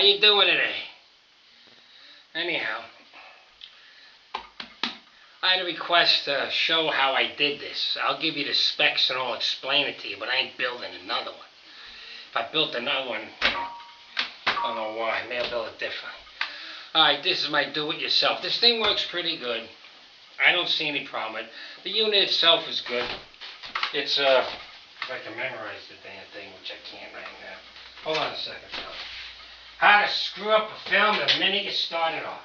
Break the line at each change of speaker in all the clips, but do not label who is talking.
How you doing today? Anyhow, I had a request to show how I did this. I'll give you the specs and I'll explain it to you, but I ain't building another one. If I built another one, I don't know why. Maybe I'll build it different. Alright, this is my do-it-yourself. This thing works pretty good. I don't see any problem with it. The unit itself is good. It's, if I can memorize the damn thing, which I can't right now. Hold on a second, fellas. How to screw up a film the minute you start it off.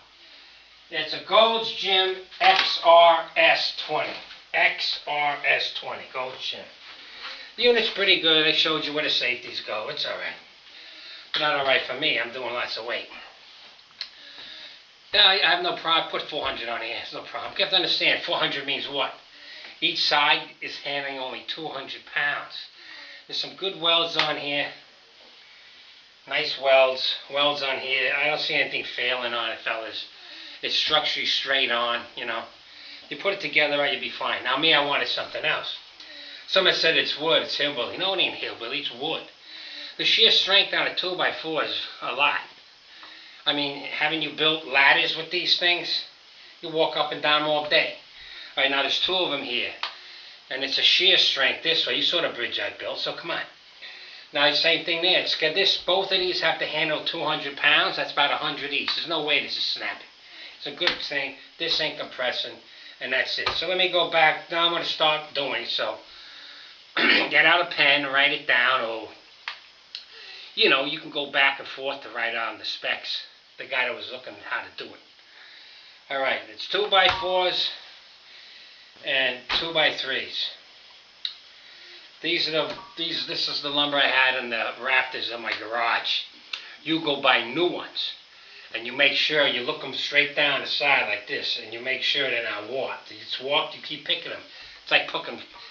It's a Gold's Gym XRS 20. XRS 20, Gold's Gym. The unit's pretty good. I showed you where the safeties go. It's alright. But not alright for me. I'm doing lots of weight. Yeah, I have no problem. Put 400 on here. It's no problem. You have to understand, 400 means what? Each side is handling only 200 pounds. There's some good welds on here. Nice welds. Welds on here. I don't see anything failing on it, fellas. It's structurally straight on, you know. You put it together right, you'll be fine. Now me, I wanted something else. Someone said it's wood, it's hillbilly. No, it ain't hillbilly, it's wood. The sheer strength on a 2x4 is a lot. I mean, haven't you built ladders with these things? You walk up and down all day. Alright, now there's two of them here. And it's a sheer strength this way. You saw the bridge I built, so come on. Now, the same thing there. It's got this, both of these have to handle 200 pounds. That's about 100 each. There's no way this is snapping. It's a good thing. This ain't compressing. And that's it. So let me go back. Now I'm going to start doing so. Get out a pen, write it down. Or, you know, you can go back and forth to write on the specs. The guy that was looking at how to do it. Alright, it's 2x4s and 2x3s. This is the lumber I had in the rafters of my garage. You go buy new ones. And you make sure you look them straight down the side like this. And you make sure they're not warped. If it's warped, you keep picking them. It's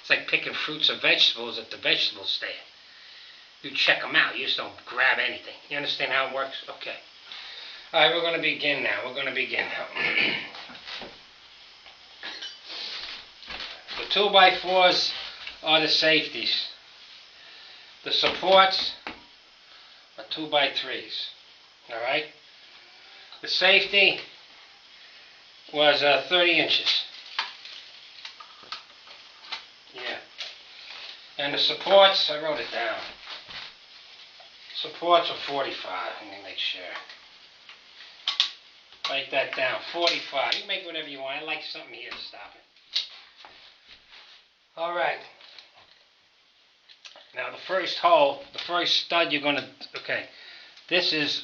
like picking fruits or vegetables at the vegetable stand. You check them out. You just don't grab anything. You understand how it works? Okay. Alright, we're going to begin now. The 2x4s are the safeties. The supports are 2x3s. Alright? The safety was 30 inches. Yeah. And the supports, I wrote it down. Supports are 45. Let me make sure. Write that down. 45. You can make whatever you want. I like something here to stop it. Alright. Now the first hole, the first stud you're going to, okay, this is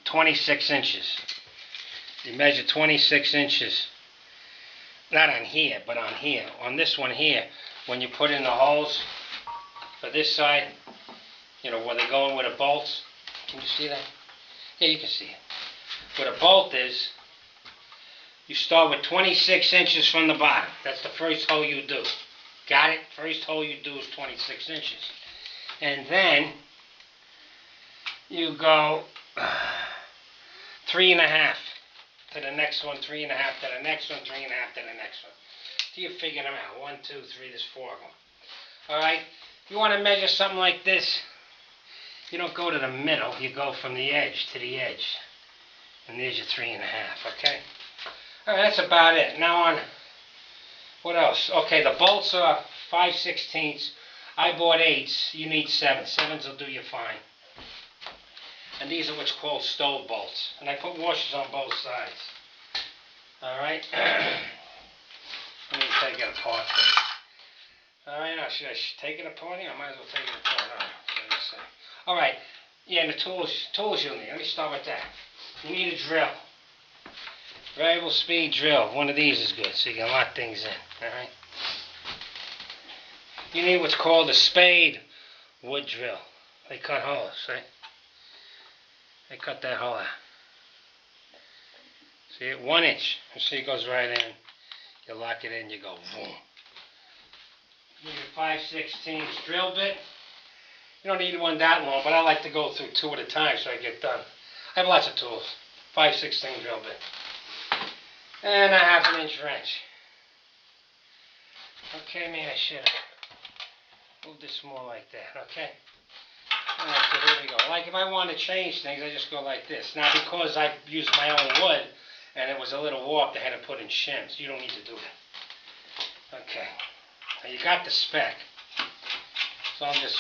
26 inches. You measure 26 inches. Not on here, but on here. On this one here, when you put in the holes for this side, you know, where they're going with the bolts. Can you see that? Yeah, you can see it. Where the bolt is, you start with 26 inches from the bottom. That's the first hole you do. Got it? First hole you do is 26 inches. And then you go 3.5 to the next one, 3.5 to the next one, 3.5 to the next one. So you figure them out. 1, 2, 3, there's 4 of them. Alright? If you want to measure something like this, you don't go to the middle, you go from the edge to the edge. And there's your 3.5, okay? Alright, that's about it. Now on, what else? Okay, the bolts are 5/16. I bought 8s. You need 7. 7s will do you fine. And these are what's called stove bolts. And I put washers on both sides. Alright? Let me take it apart first. Alright, now should I take it apart here? I might as well take it apart. Alright, yeah, and the tools you'll need. Let me start with that. You need a drill. Variable speed drill. One of these is good, so you can lock things in. Alright? You need what's called a spade wood drill. They cut holes, see? They cut that hole out. See it? 1 inch. You see it goes right in. You lock it in, you go boom. You need a 5/16 drill bit. You don't need one that long, but I like to go through 2 at a time so I get done. I have lots of tools. 5/16 drill bit. And a 1/2 inch wrench. Okay, man, I should have moved this more like that, okay? Alright, so here we go. Like if I want to change things, I just go like this. Now because I used my own wood and it was a little warped, I had to put in shims. You don't need to do that. Okay. Now you got the spec. So I'm just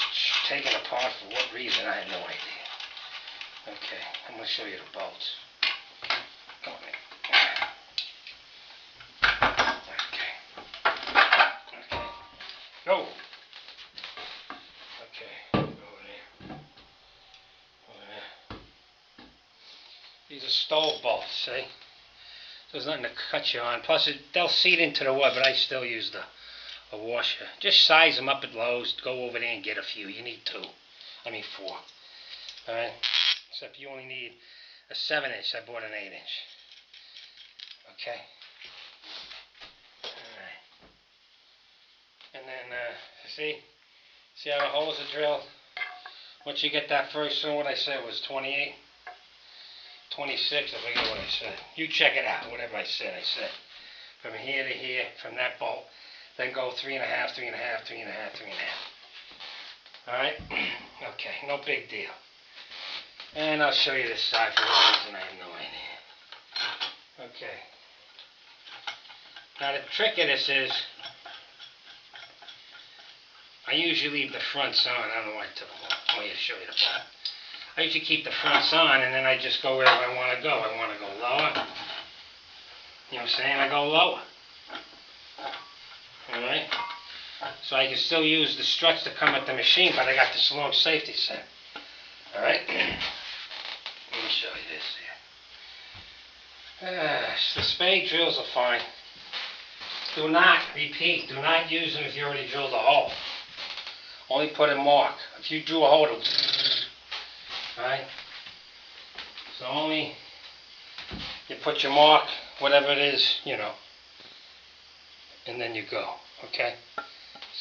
taking it apart for what reason, I have no idea. Okay, I'm going to show you the bolts. Come on in. Okay. Go. Okay, over there. Over there. These are stove bolts, see? So there's nothing to cut you on. Plus, they'll seat into the wood, but I still use a washer. Just size them up at Lowe's. Go over there and get a few. You need 4. Alright? Except you only need a 7-inch. I bought an 8-inch. Okay? Alright. And then, see how the holes are drilled? Once you get that first one, what I said was 28, 26, I forget what I said. You check it out, whatever I said. From here to here, from that bolt, then go 3.5, 3.5, 3.5, 3.5. Alright? Okay, no big deal. And I'll show you this side for what reason, I have no idea. Okay. Now the trick of this is, I usually leave the fronts on. I don't know why I took them off. I want to show you the back. I usually keep the fronts on and then I just go wherever I want to go. I want to go lower. You know what I'm saying? I go lower. Alright? So I can still use the struts that come with the machine, but I got this long safety set. Alright? Let me show you this here. The spade drills are fine. Do not use them if you already drilled a hole. Only put a mark. If you drew a hole, it'll... Alright? So only you put your mark, whatever it is, you know, and then you go. Okay?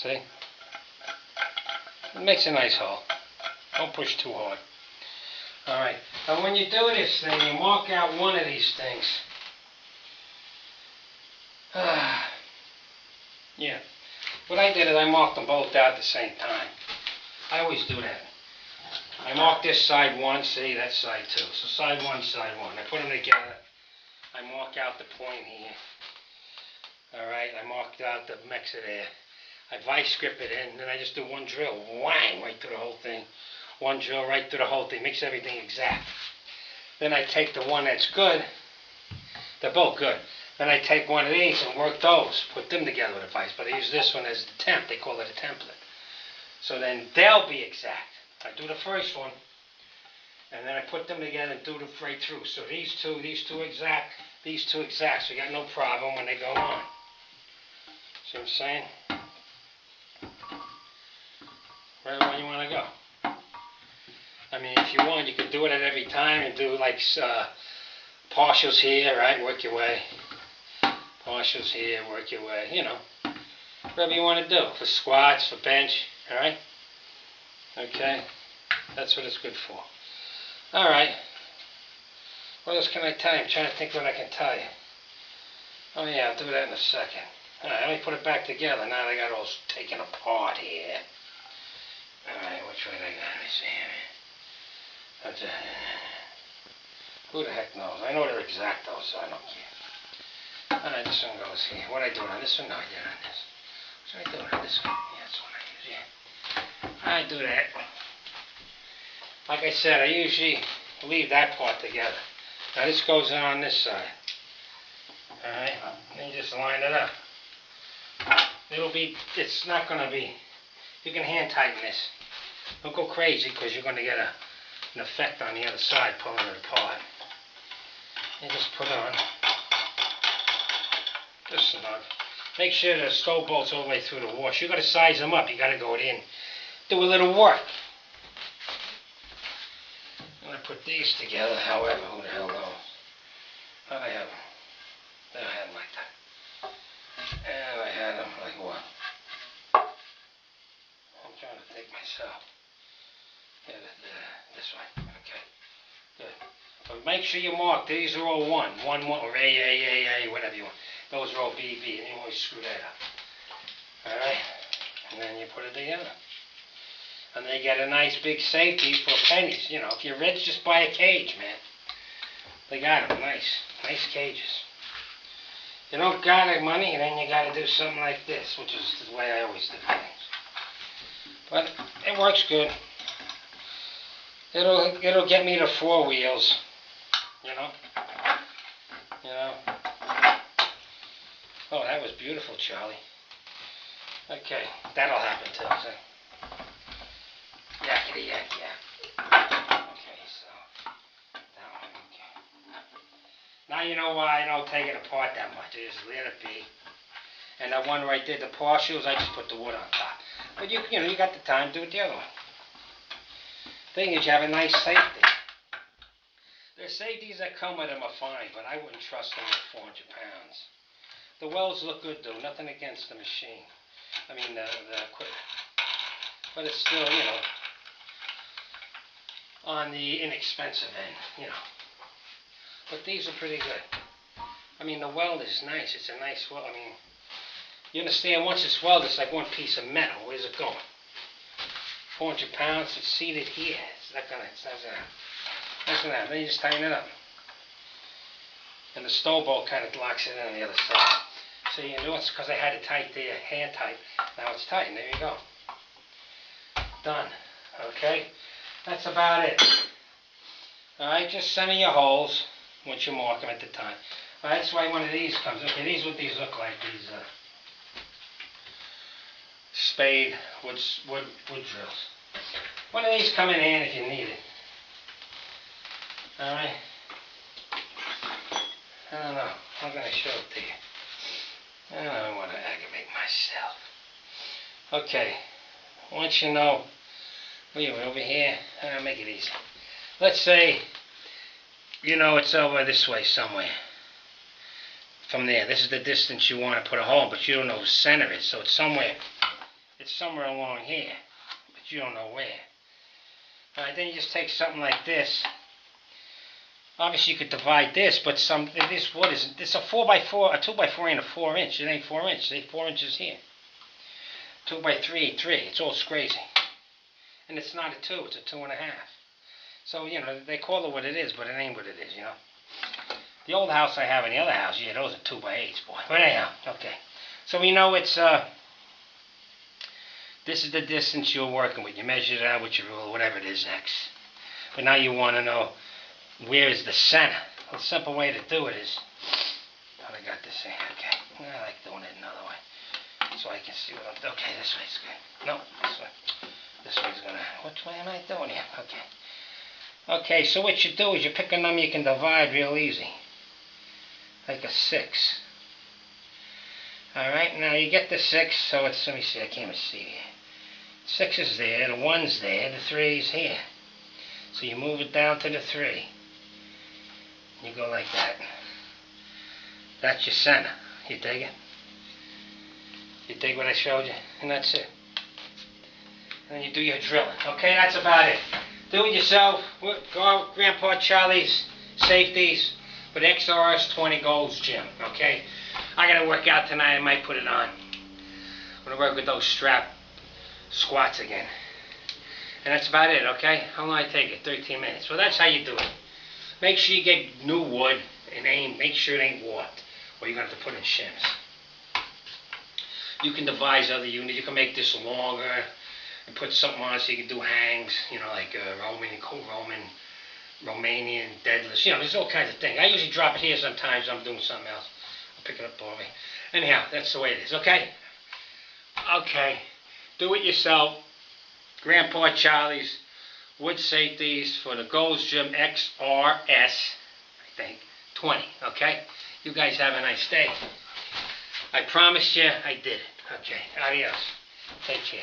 See? It makes a nice hole. Don't push too hard. Alright. And when you do this thing, you mark out one of these things. Yeah. What I did is I marked them both out at the same time. I always do that. I mark this side 1, see, that side 2. So side 1, side 1. I put them together. I mark out the point here. Alright, I marked out the mixer there. I vice grip it in, then I just do one drill. Whang! Right through the whole thing. One drill right through the whole thing. Makes everything exact. Then I take the one that's good. They're both good. Then I take one of these and work those. Put them together with a vice. But I use this one as the temp. They call it a template. So then they'll be exact. I do the first one. And then I put them together and do them right through. So these two exact, these two exact. So you got no problem when they go on. See what I'm saying? Wherever you want to go. I mean, if you want, you could do it at every time and do like partials here, right? Work your way. Partials here, work your way. You know, whatever you want to do. For squats, for bench, all right? Okay? That's what it's good for. All right. What else can I tell you? I'm trying to think what I can tell you. Oh yeah, I'll do that in a second. All right, let me put it back together. Now they got it all taken apart here. Alright, which way they got? Let me see here. That's it. Who the heck knows? I know they're exact though, so I don't care. Alright, this one goes here. What I do on this one? No, yeah, on this. What should I do on this one? Yeah, that's what I use, yeah. I do that. Like I said, I usually leave that part together. Now this goes on this side. Alright, then you just line it up. It's not going to be, you can hand tighten this. Don't go crazy because you're going to get an effect on the other side pulling it apart. You just put on just enough. Make sure the stove bolts all the way through the wash. You got to size them up. You got to go in, do a little work. I'm going to put these together. However, who the hell knows? I have them. They'll have them like that. And I had them like what? I'm trying to think myself. Yeah, this way. Okay. Good. But make sure you mark. These are all 1, or A, whatever you want. Those are all BB, and you always screw that up. Alright? And then you put it together. And they get a nice big safety for pennies. You know, if you're rich, just buy a cage, man. They got them, nice cages. You don't got any money, then you got to do something like this, which is the way I always do things. But it works good. It'll get me to 4 wheels. You know. Oh, that was beautiful, Charlie. Okay, that'll happen too. So. Yakety yak yak. Okay, so that one. Okay. Now you know why I don't take it apart that much. I just let it be. And that one where I did the partials, I just put the wood on top. But you know, you got the time to do it the other one. Thing is, you have a nice safety. The safeties that come with them are fine, but I wouldn't trust them with 400 pounds. The wells look good though, nothing against the machine. I mean the equipment. But it's still, you know, on the inexpensive end, you know. But these are pretty good. I mean, the weld is nice. It's a nice weld. I mean, you understand, once it's welded, it's like one piece of metal. Where's it going? 400 pounds, it's seated here. It's not gonna happen. Then you just tighten it up. And the stove bolt kind of locks it in on the other side. So you know, it's because I had it tight there, hand tight. Now it's tight, and there you go. Done. Okay? That's about it. Alright, just center your holes once you mark them at the time. Alright, that's why one of these comes. Okay, these what these look like, these spade wood drills. One of these come in handy if you need it. Alright. I don't know. I'm going to show it to you. I don't want to aggravate myself. Okay. Once you know, over here, I'll make it easy. Let's say, you know, it's over this way somewhere. From there, this is the distance you want to put a hole, but you don't know where the center is. So it's somewhere along here, but you don't know where. Alright, then you just take something like this. Obviously you could divide this, but this wood is, it's a 4x4, a 2x4 ain't a 4-inch. It ain't 4 inches. It's 4 inches here. 2x3 ain't 3. It's all crazy. And it's not a 2, it's a 2.5. So, you know, they call it what it is, but it ain't what it is, you know. The old house I have and the other house, yeah, those are 2x8s, boy. But anyhow, okay. So we know it's, this is the distance you're working with. You measure it out with your rule, whatever it is, X. But now you want to know, where is the center? The simple way to do it is, I got this here, okay. I like doing it another way, so I can see what I'm doing. Okay, this way's good. No, this way. This way's gonna, which way am I doing here? Okay. Okay, so what you do is you pick a number you can divide real easy. Like a 6. Alright, now you get the 6, so it's, let me see, I can't even see here. 6 is there, the 1's there, the 3's here. So you move it down to the 3. You go like that. That's your center. You dig it? You dig what I showed you? And that's it. And then you do your drilling. Okay, that's about it. Do it yourself. Go out Grandpa Charlie's safeties with XRS 20 Gold's Gym. Okay? I gotta work out tonight. I might put it on. I'm gonna work with those strap squats again. And that's about it, okay? How long I take it? 13 minutes. Well, that's how you do it. Make sure you get new wood and make sure it ain't warped, or you're going to have to put in shims. You can devise other units. You can make this longer and put something on it so you can do hangs, you know, like Romanian deadlifts. You know, there's all kinds of things. I usually drop it here sometimes. I'm doing something else. I'll pick it up for me. Anyhow, that's the way it is, okay? Okay. Do it yourself. Grandpa Charlie's wood safeties for the Gold's Gym XRS, I think, 20, okay? You guys have a nice day. I promised you I did it. Okay, adios. Take care.